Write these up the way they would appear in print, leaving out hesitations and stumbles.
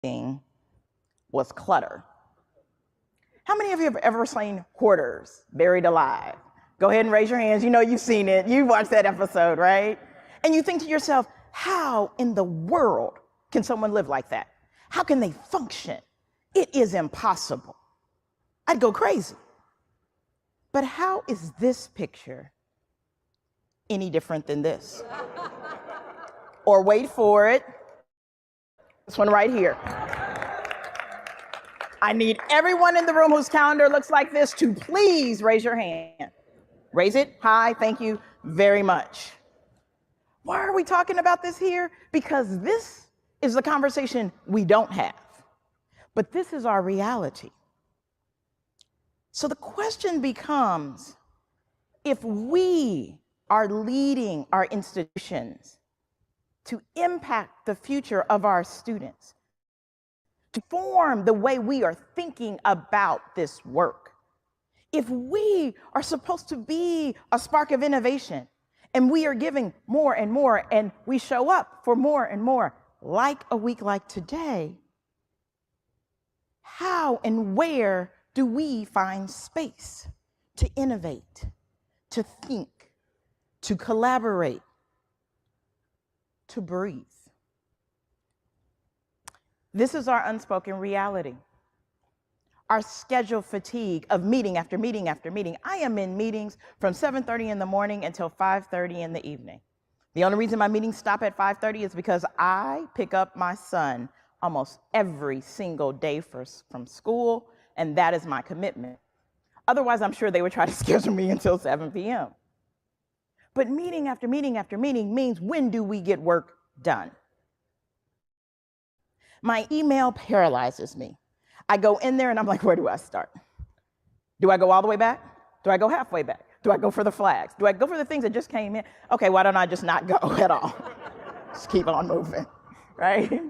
was clutter. How many of you have ever seen Hoarders Buried Alive? Go ahead and raise your hands. You know you've seen it. You watched that episode, right? And you think to yourself, how in the world can someone live like that? How can they function? It is impossible. I'd go crazy. But how is this picture any different than this? Or wait for it, this one right here. I need everyone in the room whose calendar looks like this to please raise your hand. Raise it high, thank you very much. Why are we talking about this here? Because this is the conversation we don't have, but this is our reality. So the question becomes, if we are leading our institutions to impact the future of our students, to form the way we are thinking about this work, if we are supposed to be a spark of innovation and we are giving more and more and we show up for more and more, like a week like today, how and where do we find space to innovate, to think, to collaborate, to breathe? This is our unspoken reality. Our schedule fatigue of meeting after meeting after meeting. I am in meetings from 7:30 in the morning until 5:30 in the evening. The only reason my meetings stop at 5:30 is because I pick up my son almost every single day from school, and that is my commitment. Otherwise, I'm sure they would try to schedule me until 7 p.m. But meeting after meeting after meeting means, when do we get work done? My email paralyzes me. I go in there and I'm like, where do I start? Do I go all the way back? Do I go halfway back? Do I go for the flags? Do I go for the things that just came in? Okay, why don't I just not go at all? Just keep on moving, right?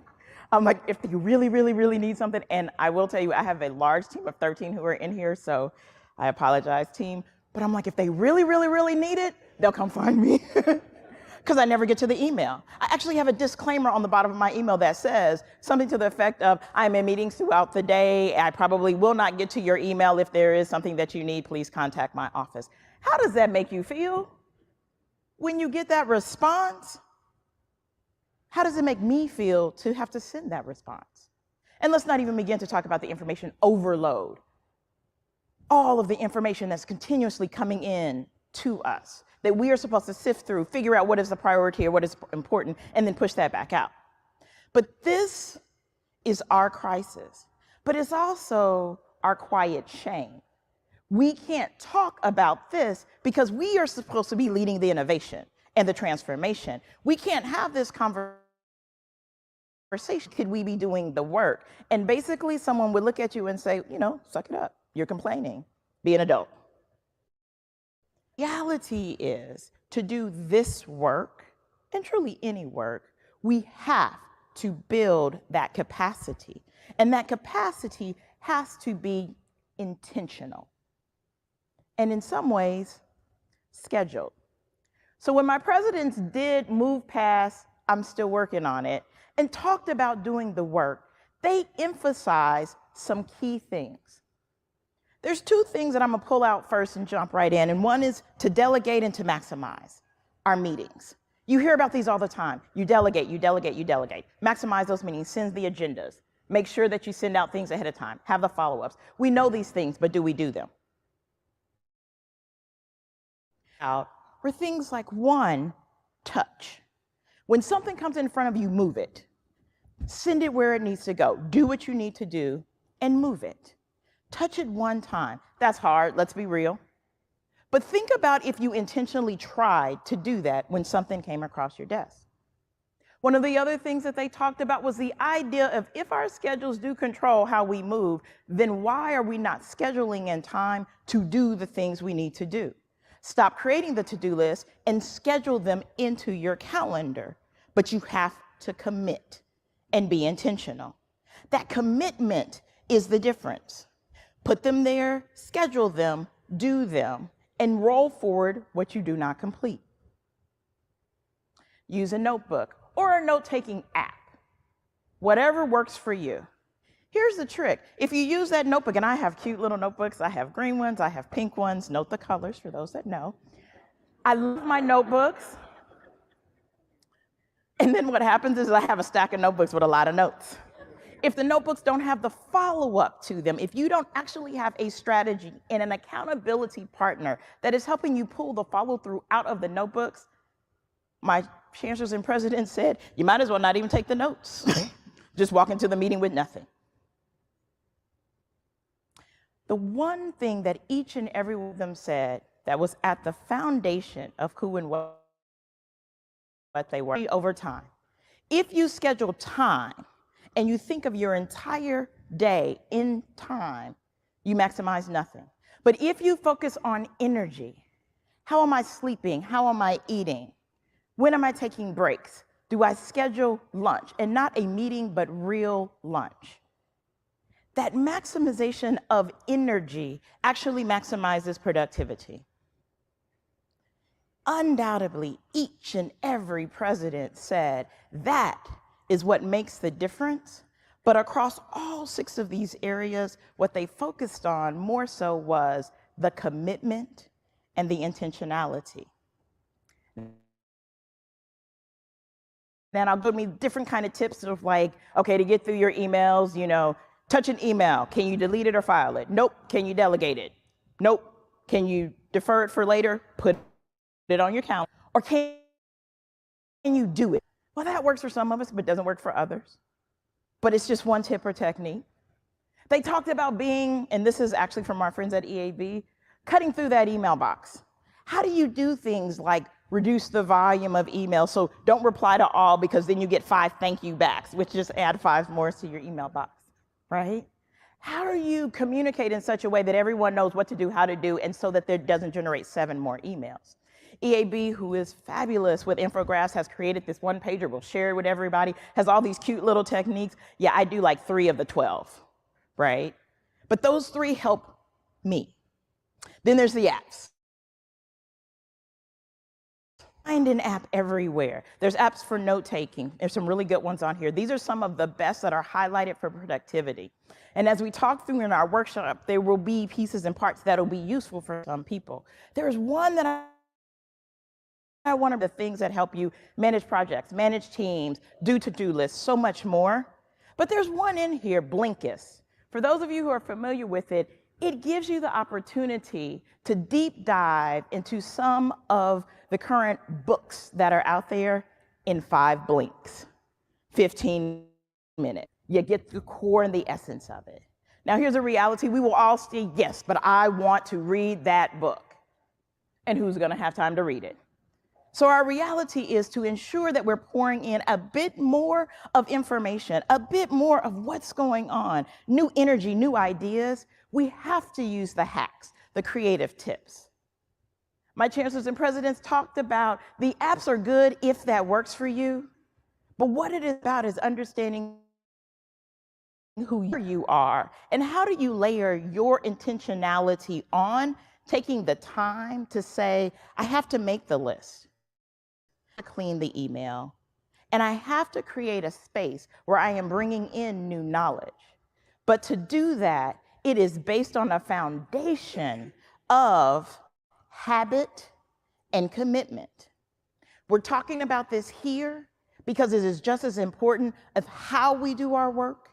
I'm like, if you really, really, really need something, and I will tell you, I have a large team of 13 who are in here, so I apologize, team. But I'm like, if they really, really, really need it, they'll come find me. Because I never get to the email. I actually have a disclaimer on the bottom of my email that says something to the effect of, I'm in meetings throughout the day. I probably will not get to your email. If there is something that you need, please contact my office. How does that make you feel when you get that response? How does it make me feel to have to send that response? And let's not even begin to talk about the information overload. All of the information that's continuously coming in to us, that we are supposed to sift through, figure out what is the priority or what is important, and then push that back out. But this is our crisis, but it's also our quiet shame. We can't talk about this because we are supposed to be leading the innovation and the transformation. We can't have this conversation. Could we be doing the work? And basically someone would look at you and say, you know, suck it up. You're complaining. Be an adult. Reality is, to do this work, and truly any work, we have to build that capacity. And that capacity has to be intentional. And in some ways, scheduled. So when my presidents did move past, I'm still working on it, and talked about doing the work, they emphasized some key things. There's two things that I'm gonna pull out first and jump right in, and one is to delegate and to maximize our meetings. You hear about these all the time. You delegate, you delegate, you delegate. Maximize those meetings, send the agendas. Make sure that you send out things ahead of time, have the follow-ups. We know these things, but do we do them? Or things like, one, touch. When something comes in front of you, move it. Send it where it needs to go. Do what you need to do and move it. Touch it one time. That's hard, let's be real. But think about if you intentionally tried to do that when something came across your desk. One of the other things that they talked about was the idea of, if our schedules do control how we move, then why are we not scheduling in time to do the things we need to do? Stop creating the to-do list and schedule them into your calendar. But you have to commit and be intentional. That commitment is the difference. Put them there, schedule them, do them, and roll forward what you do not complete. Use a notebook or a note-taking app. Whatever works for you. Here's the trick. If you use that notebook, and I have cute little notebooks, I have green ones, I have pink ones, note the colors for those that know. I love my notebooks. And then what happens is I have a stack of notebooks with a lot of notes. If the notebooks don't have the follow-up to them, if you don't actually have a strategy and an accountability partner that is helping you pull the follow-through out of the notebooks, my chancellors and presidents said, you might as well not even take the notes. Just walk into the meeting with nothing. The one thing that each and every one of them said that was at the foundation of who and what they were over time. If you schedule time and you think of your entire day in time, you maximize nothing. But if you focus on energy, how am I sleeping? How am I eating? When am I taking breaks? Do I schedule lunch? And not a meeting, but real lunch. That maximization of energy actually maximizes productivity. Undoubtedly, each and every president said that is what makes the difference. But across all 6 of these areas, what they focused on more so was the commitment and the intentionality. Then I'll give me different kind of tips of like, okay, to get through your emails, touch an email. Can you delete it or file it? Nope. Can you delegate it? Nope. Can you defer it for later? Put it on your calendar. Or can you do it? Well, that works for some of us, but doesn't work for others. But it's just one tip or technique. They talked about being, and this is actually from our friends at EAB, cutting through that email box. How do you do things like reduce the volume of email? So don't reply to all, because then you get 5 thank you backs, which just add 5 more to your email box, right? How do you communicate in such a way that everyone knows what to do, how to do, and so that there doesn't generate 7 more emails? EAB, who is fabulous with infographics, has created this one pager. We'll share it with everybody, has all these cute little techniques. Yeah, I do like 3 of the 12, right? But those 3 help me. Then there's the apps. Find an app everywhere. There's apps for note-taking. There's some really good ones on here. These are some of the best that are highlighted for productivity. And as we talk through in our workshop, there will be pieces and parts that will be useful for some people. There's one that one of the things that help you manage projects, manage teams, do to-do lists, so much more. But there's one in here, Blinkist. For those of you who are familiar with it, it gives you the opportunity to deep dive into some of the current books that are out there in 5 blinks, 15 minutes. You get the core and the essence of it. Now here's a reality. We will all say, yes, but I want to read that book. And who's gonna have time to read it? So our reality is to ensure that we're pouring in a bit more of information, a bit more of what's going on, new energy, new ideas. We have to use the hacks, the creative tips. My chancellors and presidents talked about the apps are good if that works for you, but what it is about is understanding who you are and how do you layer your intentionality on taking the time to say, I have to make the list, clean the email, and I have to create a space where I am bringing in new knowledge. But to do that, it is based on a foundation of habit and commitment. We're talking about this here because it is just as important of how we do our work,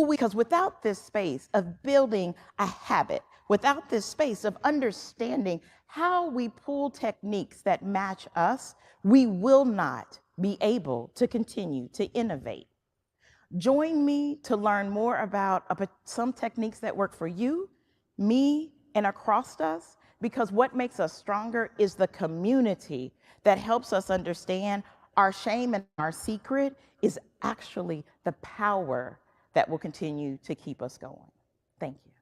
because without this space of building a habit, without this space of understanding how we pull techniques that match us, we will not be able to continue to innovate. Join me to learn more about some techniques that work for you, me, and across us, because what makes us stronger is the community that helps us understand our shame and our secret is actually the power that will continue to keep us going. Thank you.